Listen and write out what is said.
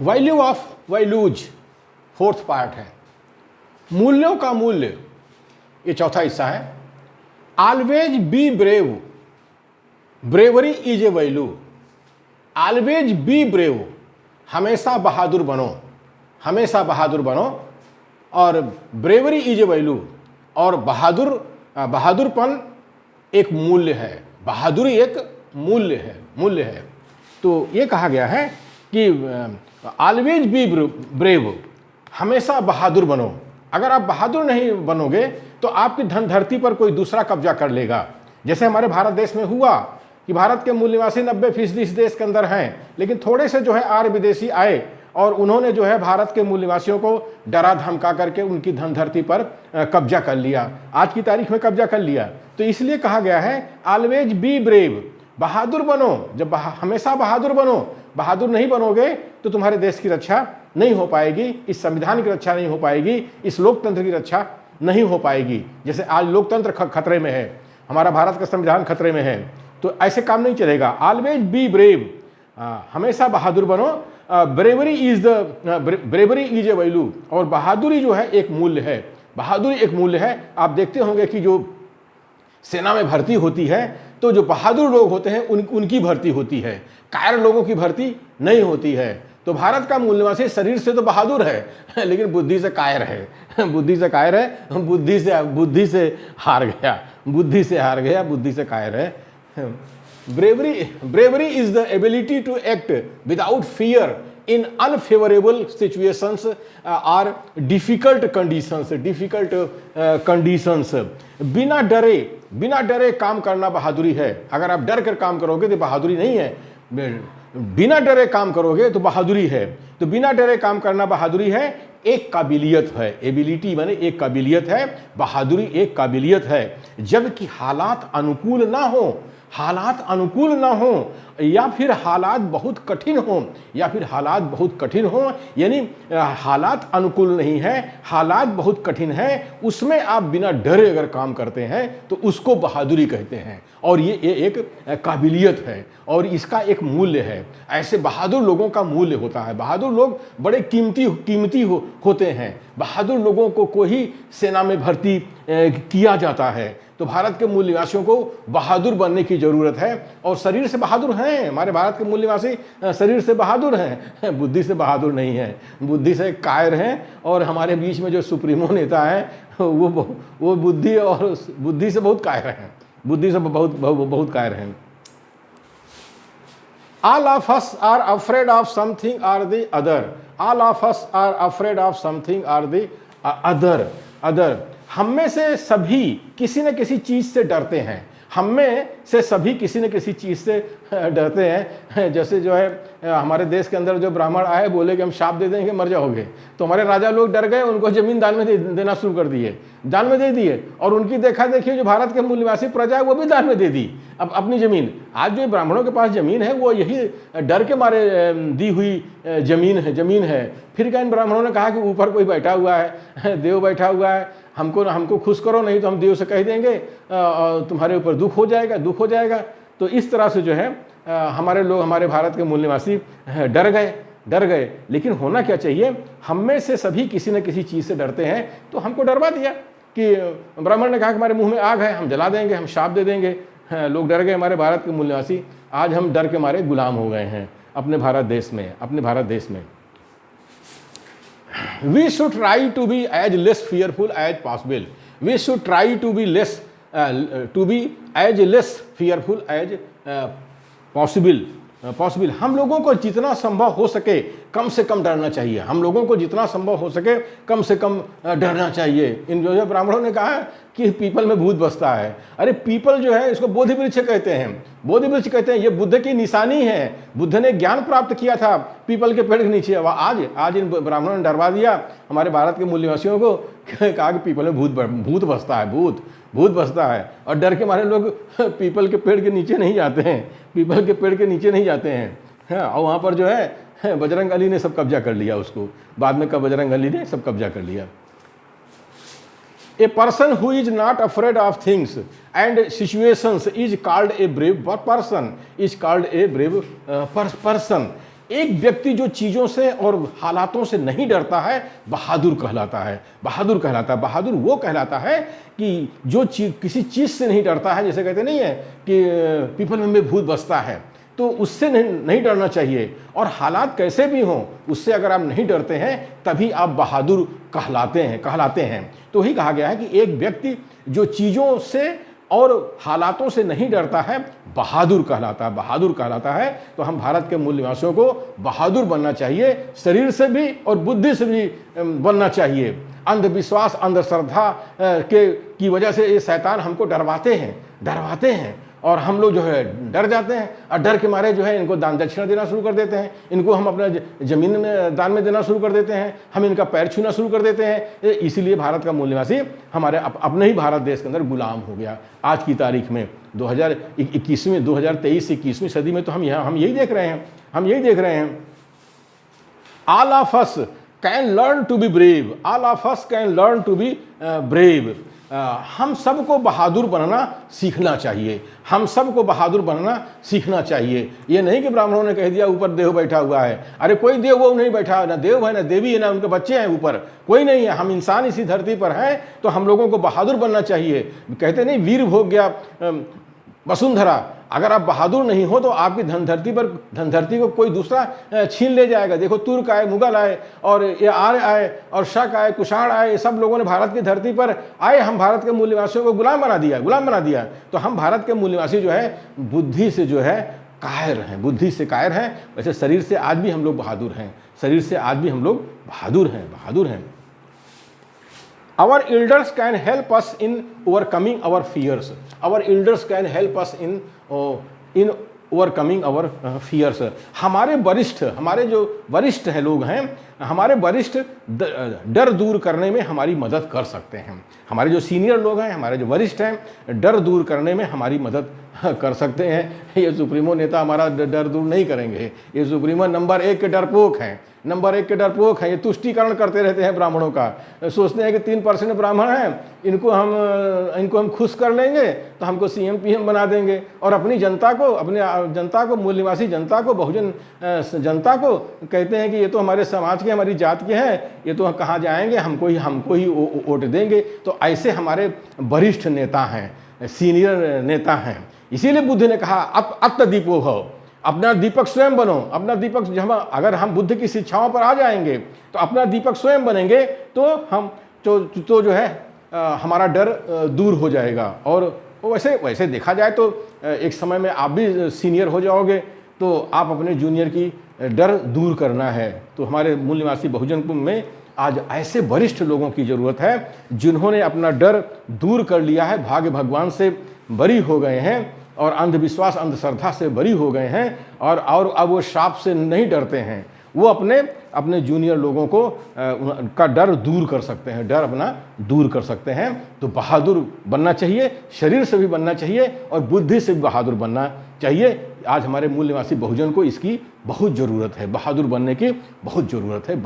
Value of values fourth part है। मूल्यों का मूल्य ये चौथा हिस्सा है। Always be brave, bravery is a value. Always be brave, हमेशा बहादुर बनो, हमेशा बहादुर बनो। और ब्रेवरी इज ए वैल्यू, और बहादुरपन एक मूल्य है, बहादुरी एक मूल्य है। तो ये कहा गया है कि ऑलवेज बी ब्रेव, हमेशा बहादुर बनो। अगर आप बहादुर नहीं बनोगे तो आपकी धन धरती पर कोई दूसरा कब्जा कर लेगा। जैसे हमारे भारत देश में हुआ कि भारत के मूल निवासी 90% इस देश के अंदर हैं, लेकिन थोड़े से जो है आर्य विदेशी आए और उन्होंने जो है भारत के मूल निवासियों को डरा धमका करके उनकी धन धरती पर कब्जा कर लिया, आज की तारीख में कब्जा कर लिया। तो इसलिए कहा गया है ऑलवेज बी ब्रेव, बहादुर बनो। जब हमेशा बहादुर बनो, बहादुर नहीं बनोगे तो तुम्हारे देश की रक्षा नहीं हो पाएगी, इस संविधान की रक्षा नहीं हो पाएगी, इस लोकतंत्र की रक्षा नहीं हो पाएगी। जैसे आज लोकतंत्र खतरे में है, हमारा भारत का संविधान खतरे में है, तो ऐसे काम नहीं चलेगा। ऑलवेज बी ब्रेव, हमेशा बहादुर बनो। ब्रेवरी इज ए वैल्यू, और बहादुरी जो है एक मूल्य है, बहादुरी एक मूल्य है। आप देखते होंगे कि जो सेना में भर्ती होती है तो जो बहादुर लोग होते हैं उनकी भर्ती होती है, कायर लोगों की भर्ती नहीं होती है। तो भारत का मूल निवासी शरीर से तो बहादुर है लेकिन बुद्धि से कायर है, बुद्धि से कायर है, बुद्धि से हार गया, बुद्धि से हार गया, बुद्धि से कायर है। Bravery is the ability to act without fear in unfavorable situations or difficult conditions। बिना डरे काम करना बहादुरी है। अगर आप डर कर काम करोगे तो बहादुरी नहीं है, बिना डरे काम करोगे तो बहादुरी है। तो बिना डरे काम करना बहादुरी है, एक काबिलियत है। एबिलिटी माने एक काबिलियत है, बहादुरी एक काबिलियत है। जबकि हालात अनुकूल ना हो, हालात अनुकूल ना हो, या फिर हालात बहुत कठिन हो, या फिर हालात बहुत कठिन हो, यानी हालात अनुकूल नहीं है, हालात बहुत कठिन है, उसमें आप बिना डरे अगर काम करते हैं तो उसको बहादुरी कहते हैं। और ये एक काबिलियत है और इसका एक मूल्य है। ऐसे बहादुर लोगों का मूल्य होता है। बहादुर लोग बड़े कीमती होते हैं। बहादुर लोगों को कोई सेना में भर्ती किया जाता है। तो भारत के मूल निवासियों को बहादुर बनने की जरूरत है, और शरीर से बहादुर हैं। हमारे भारत के मूल निवासी शरीर से बहादुर हैं, बुद्धि से बहादुर नहीं है, बुद्धि से कायर हैं। और हमारे बीच में जो सुप्रीमो नेता है वो बुद्धि से बहुत कायर हैं, बुद्धि से बहुत कायर हैं। All of us are afraid of something or the other. All of us are afraid of something or the other. हम में से सभी किसी न किसी चीज़ से डरते हैं। हम में से सभी किसी न किसी चीज़ से डरते हैं। जैसे जो है हमारे देश के अंदर जो ब्राह्मण आए, बोले कि हम शाप दे देंगे मर जाओगे, तो हमारे राजा लोग डर गए, उनको ज़मीन दान में देना शुरू कर दिए, दान में दे दिए। और उनकी देखा देखिए जो भारत के मूल निवासी प्रजा है वो भी दान में दे दी अब अपनी ज़मीन। आज जो ब्राह्मणों के पास ज़मीन है वो यही डर के मारे दी हुई ज़मीन है। फिर क्या इन ब्राह्मणों ने कहा कि ऊपर कोई बैठा हुआ है, देव बैठा हुआ है, हमको खुश करो, नहीं तो हम देव से कह देंगे तुम्हारे ऊपर दुख हो जाएगा। तो इस तरह से जो है हमारे लोग, हमारे भारत के मूल निवासी डर गए। लेकिन होना क्या चाहिए, हम में से सभी किसी न किसी चीज़ से डरते हैं। तो हमको डरवा दिया कि ब्राह्मण ने कहा कि हमारे मुंह में आग है, हम जला देंगे, हम शाप दे देंगे। लोग डर गए, हमारे भारत के मूल निवासी। आज हम डर के मारे गुलाम हो गए हैं अपने भारत देश में। We should try to be as less fearful as possible. We should try to be as less fearful as possible. हम लोगों को जितना संभव हो सके कम से कम डरना चाहिए। हम लोगों को जितना संभव हो सके कम से कम डरना चाहिए। इन जो ब्राह्मणों ने कहा कि पीपल में भूत बसता है। अरे पीपल जो है इसको बोधि वृक्ष कहते हैं। ये बुद्ध की निशानी है। बुद्ध ने ज्ञान प्राप्त किया था पीपल के पेड़ के नीचे। आज इन ब्राह्मणों ने डरवा दिया हमारे भारत के मूल निवासियों को, कहा कि पीपल में भूत बसता है, भूत बसता है। और डर के मारे लोग पीपल के पेड़ के नीचे नहीं जाते हैं, और वहाँ पर जो है बजरंग अली ने सब कब्जा कर लिया उसको। बाद में बजरंग अली ने सब कब्जा कर लिया। A person who is not afraid of things and situations is called a brave person. एक व्यक्ति जो चीज़ों से और हालातों से नहीं डरता है बहादुर कहलाता है। बहादुर कहलाता है। बहादुर वो कहलाता है कि जो किसी चीज़ से नहीं डरता है। जैसे कहते नहीं है कि पीपल में भूत बसता है, तो उससे नहीं डरना चाहिए। और हालात कैसे भी हों उससे अगर आप नहीं डरते हैं तभी आप बहादुर कहलाते हैं। तो ही कहा गया है कि एक व्यक्ति जो चीज़ों से और हालातों से नहीं डरता है बहादुर कहलाता है। तो हम भारत के मूल निवासियों को बहादुर बनना चाहिए, शरीर से भी और बुद्धि से भी बनना चाहिए। अंधविश्वास, अंधश्रद्धा की वजह से ये शैतान हमको डरवाते हैं और हम लोग जो है डर जाते हैं और डर के मारे जो है इनको दान दक्षिणा देना शुरू कर देते हैं, इनको हम अपना ज़मीन में दान में देना शुरू कर देते हैं, हम इनका पैर छूना शुरू कर देते हैं। इसीलिए भारत का मूल निवासी हमारे अपने ही भारत देश के अंदर गुलाम हो गया। आज की तारीख में 2023-21वीं सदी में तो हम यही देख रहे हैं। All of us can learn to be brave. हम सबको बहादुर बनना सीखना चाहिए। ये नहीं कि ब्राह्मणों ने कह दिया ऊपर देव बैठा हुआ है। अरे कोई देव वो नहीं बैठा, ना देव है ना देवी है ना उनके बच्चे हैं, ऊपर कोई नहीं है। हम इंसान इसी धरती पर हैं, तो हम लोगों को बहादुर बनना चाहिए। कहते नहीं वीर भोग गया वसुंधरा। अगर आप बहादुर नहीं हो तो आपकी धनधरती को कोई दूसरा छीन ले जाएगा। देखो तुर्क आए, मुगल आए और ये आर्य आए और शक आए, कुषाण आए, ये सब लोगों ने भारत की धरती पर आए, हम भारत के मूल निवासियों को गुलाम बना दिया। तो हम भारत के मूल निवासी जो है बुद्धि से जो है कायर हैं। वैसे शरीर से आज भी हम लोग बहादुर हैं। Our elders can help us in overcoming our fears. हमारे जो वरिष्ठ हैं लोग हैं, हमारे वरिष्ठ डर दूर करने में हमारी मदद कर सकते हैं। हमारे जो सीनियर लोग हैं, हमारे जो वरिष्ठ हैं, डर दूर करने में हमारी मदद कर सकते हैं। ये सुप्रीमो नेता हमारा डर दूर नहीं करेंगे। ये सुप्रीमो नंबर 1 के डरपोक हैं। ये तुष्टीकरण करते रहते हैं ब्राह्मणों का। सोचते हैं कि 3% ब्राह्मण हैं, इनको हम खुश कर लेंगे तो हमको CM PM बना देंगे और अपनी जनता को मूल निवासी जनता को, बहुजन जनता को कहते हैं कि ये तो हमारे समाज के, हमारी जात के हैं, ये तो कहाँ जाएंगे, हमको ही वोट देंगे। तो ऐसे हमारे वरिष्ठ नेता हैं, सीनियर नेता हैं। इसीलिए बुद्ध ने कहा अत्तदीपो भव, अपना दीपक स्वयं बनो। अपना दीपक अगर हम बुद्ध की शिक्षाओं पर आ जाएंगे तो अपना दीपक स्वयं बनेंगे तो हम तो जो है हमारा डर दूर हो जाएगा। और वैसे देखा जाए तो एक समय में आप भी सीनियर हो जाओगे तो आप अपने जूनियर की डर दूर करना है। तो हमारे मूल निवासी बहुजन में आज ऐसे वरिष्ठ लोगों की ज़रूरत है जिन्होंने अपना डर दूर कर लिया है, भाग्य भगवान से बरी हो गए हैं और अंधविश्वास, अंधश्रद्धा से बरी हो गए हैं और अब वो शाप से नहीं डरते हैं। वो अपने जूनियर लोगों को का डर दूर कर सकते हैं, डर अपना दूर कर सकते हैं। तो बहादुर बनना चाहिए, शरीर से भी बनना चाहिए और बुद्धि से भी बहादुर बनना चाहिए। आज हमारे मूल निवासी बहुजन को इसकी बहुत ज़रूरत है, बहादुर बनने की बहुत ज़रूरत है।